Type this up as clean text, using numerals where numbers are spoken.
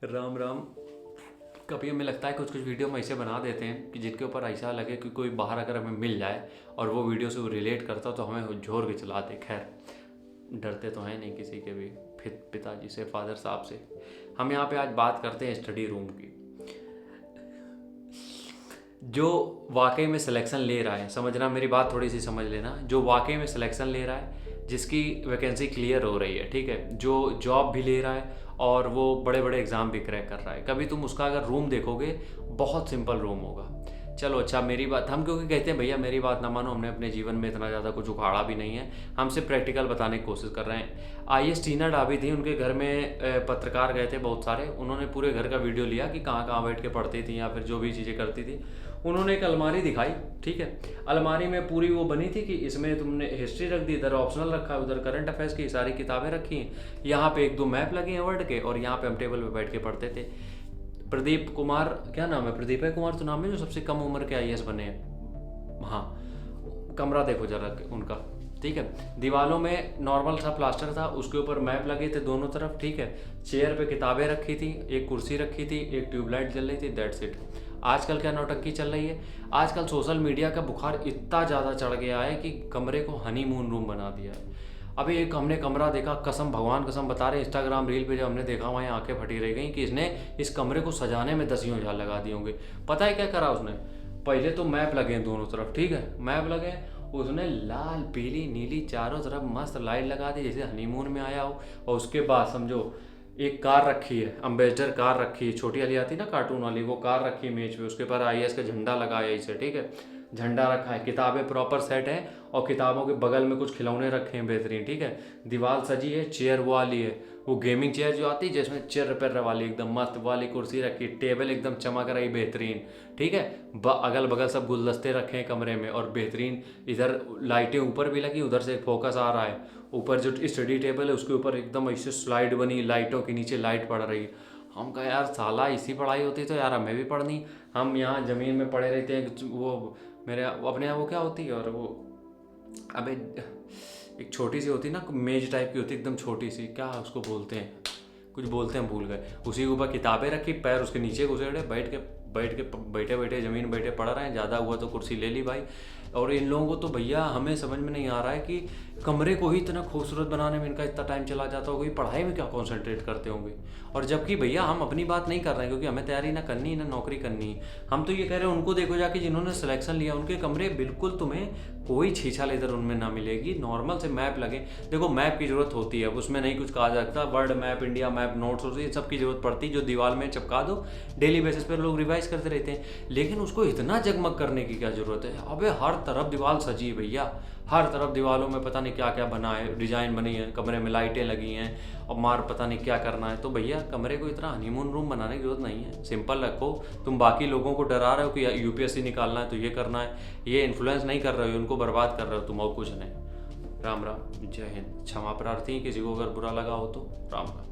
राम राम। कभी हमें लगता है कुछ कुछ वीडियो हम ऐसे बना देते हैं कि जिनके ऊपर ऐसा लगे कि कोई बाहर अगर हमें मिल जाए और वो वीडियो से वो रिलेट करता तो हमें झोर के चला दे। खैर, डरते तो हैं नहीं किसी के भी, पिताजी से, फादर साहब से। हम यहाँ पे आज बात करते हैं स्टडी रूम की। जो वाकई में सिलेक्शन ले रहा है, समझना मेरी बात थोड़ी सी समझ लेना, जो वाकई में सिलेक्शन ले रहा है, जिसकी वैकेंसी क्लियर हो रही है, ठीक है, जो जॉब भी ले रहा है और वो बड़े बड़े एग्ज़ाम भी क्रैक कर रहा है, कभी तुम उसका अगर रूम देखोगे बहुत सिंपल रूम होगा। चलो अच्छा, मेरी बात हम क्योंकि कहते हैं भैया मेरी बात ना मानो, हमने अपने जीवन में इतना ज़्यादा कुछ उखाड़ा भी नहीं है, हम सिर्फ प्रैक्टिकल बताने की कोशिश कर रहे हैं। आईएएस टीना डाबी थी, उनके घर में पत्रकार गए थे बहुत सारे, उन्होंने पूरे घर का वीडियो लिया कि कहाँ कहाँ बैठ के पढ़ती थी या फिर जो भी चीज़ें करती थी। उन्होंने एक अलमारी दिखाई, ठीक है, अलमारी में पूरी वो बनी थी कि इसमें तुमने हिस्ट्री रख दी, इधर ऑप्शनल रखा है, उधर करंट अफेयर्स की सारी किताबें रखी हैं, यहाँ पे एक दो मैप लगे हैं वर्ल्ड के, और यहाँ पे हम टेबल पे बैठ के पढ़ते थे। प्रदीप कुमार, क्या नाम है, प्रदीप है कुमार तो नाम है, जो सबसे कम उम्र के आईएएस बने हैं। हाँ, कमरा देखो जरा उनका, ठीक है, दीवारों में नॉर्मल सा प्लास्टर था, उसके ऊपर मैप लगे थे दोनों तरफ, ठीक है, चेयर पे किताबें रखी थी, एक कुर्सी रखी थी, एक ट्यूबलाइट जल रही थी, दैट्स इट। आजकल क्या नौटंकी चल रही है, आजकल सोशल मीडिया का बुखार इतना ज़्यादा चढ़ गया है कि कमरे को हनीमून रूम बना दिया है। अभी एक हमने कमरा देखा, कसम भगवान कसम बता रहे, इंस्टाग्राम रील पे जब हमने देखा वहाँ आंखें फटी रह गई कि इसने इस कमरे को सजाने में 10,000 लगा दिए होंगे। पता है क्या करा उसने, पहले तो मैप लगे हैं दोनों तरफ, ठीक है, मैप लगे, उसने लाल पीली नीली चारों तरफ मस्त लाइट लगा दी जैसे हनीमून में आया हो। और उसके बाद समझो एक कार रखी है, अम्बेसडर कार रखी है, छोटी वाली आती है ना कार्टून वाली, वो कार रखी है मेज पे, उसके ऊपर आईएएस का झंडा लगाया इसे, ठीक है, झंडा रखा है, किताबें प्रॉपर सेट है, और किताबों के बगल में कुछ खिलौने रखे हैं बेहतरीन, ठीक है, दीवार सजी है, चेयर वो वाली है, वो गेमिंग चेयर जो आती है जिसमें चेयर रिपेयर वाली, एकदम मस्त वाली कुर्सी रखी, टेबल एकदम चमक रही बेहतरीन, ठीक है, अगल बगल सब गुलदस्ते रखे हैं कमरे में, और बेहतरीन इधर लाइटें ऊपर भी लगी, उधर से फोकस आ रहा है, ऊपर जो स्टडी टेबल है उसके ऊपर एकदम ऐसे स्लाइड बनी, लाइटों के नीचे लाइट पड़ रही। हम कहा यार साला इसी पढ़ाई होती तो यार हमें भी पढ़नी, हम यहाँ ज़मीन में पड़े रहते हैं। वो मेरे अपने यहाँ वो क्या होती है, और वो अबे एक छोटी सी होती है ना, मेज टाइप की होती है एकदम छोटी सी, क्या उसको बोलते हैं, कुछ बोलते हैं भूल गए, उसी के ऊपर किताबें रखी, पैर उसके नीचे घुसेड़े, बैठे बैठे ज़मीन बैठे पढ़ रहे हैं, ज़्यादा हुआ तो कुर्सी ले ली भाई। और इन लोगों को तो भैया हमें समझ में नहीं आ रहा है कि कमरे को ही इतना खूबसूरत बनाने में इनका इतना टाइम चला जाता होगा, पढ़ाई में क्या कॉन्सेंट्रेट करते होंगे। और जबकि भैया हम अपनी बात नहीं कर रहे हैं क्योंकि हमें तैयारी ना करनी ना नौकरी करनी, हम तो ये कह रहे हैं उनको देखो जाके जिन्होंने सिलेक्शन लिया, उनके कमरे बिल्कुल तुम्हें कोई छीछा लेदर उनमें ना मिलेगी, नॉर्मल से मैप लगे। देखो मैप की जरूरत होती है, उसमें नहीं कुछ कहा जा सकता, world map, India map, notes होती है, सबकी जरूरत पड़ती है, जो दीवार में चिपका दो, डेली बेसिस पर लोग रिवाइज करते रहते हैं, लेकिन उसको इतना जगमग करने की क्या जरूरत है। अबे हर तरफ दीवार सजी है भैया, हर तरफ दीवारों में पता नहीं क्या क्या बना है, डिजाइन बनी है, कमरे में लाइटें लगी हैं, और मार पता नहीं क्या करना है। तो भैया कमरे को इतना हनीमून रूम बनाने की जरूरत नहीं है, सिंपल रखो। तुम बाकी लोगों को डरा रहे हो कि यूपीएससी निकालना है तो ये करना है, ये इन्फ्लुएंस नहीं कर रहे हो, उनको बर्बाद कर रहे हो तुम, और कुछ नहीं। राम राम, जय हिंद। क्षमा प्रार्थी, किसी को अगर बुरा लगा हो तो राम राम।